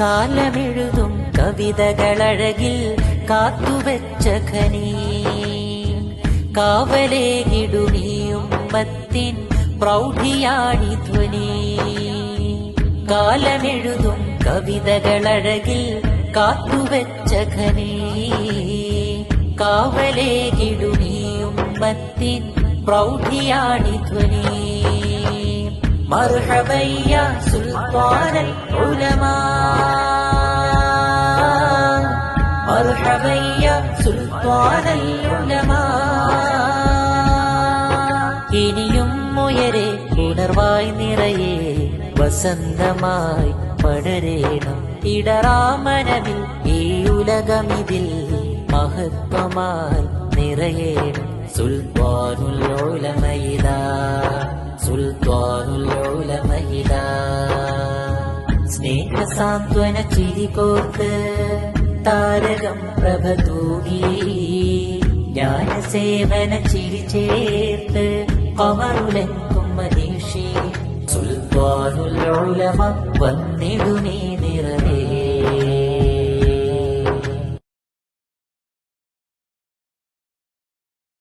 കാലമെഴുതും കവിതകളഴകിൽ കാത്തുവെച്ച ഖനി കാവലേകിടുമീയുമ്മത്തിൻ പ്രൗഢിയാണി ധ്വനി. കാലമെഴുതും കവിതകളഴകിൽ കാത്തുവെച്ച ഖനി കാവലേകിടുമീയുമ്മത്തിൻ പ്രൗഢിയാണി ധ്വനി. മർഹബയ്യ സുൽത്താനൽ ഉലമാ, മർഹബയ്യ സുൽത്താനൽ ഉലമാ. ഇനിയും ഉയരെ ഉണർവായി നിറയെ വസന്തമായി പടരേണം ഇടറാമനവിൽ ഈ ഉലകമിതിൽ മഹത്വമായി നിറയേണം. സുൽത്താനുൽ ഉലമയിദാ, സുൽത്താനുൽ ഉലമയിദാ. സ്നേഹസാന്ത്വന ചിരികോർത്ത് താരകം പ്രഭ തൂകി ജ്ഞാനസേവന ചിരി ചേർത്ത് കമറുലങ്കും മനീഷി. സുൽത്താനുൽ ഉലമ വന്നിടുനീ നിറവേ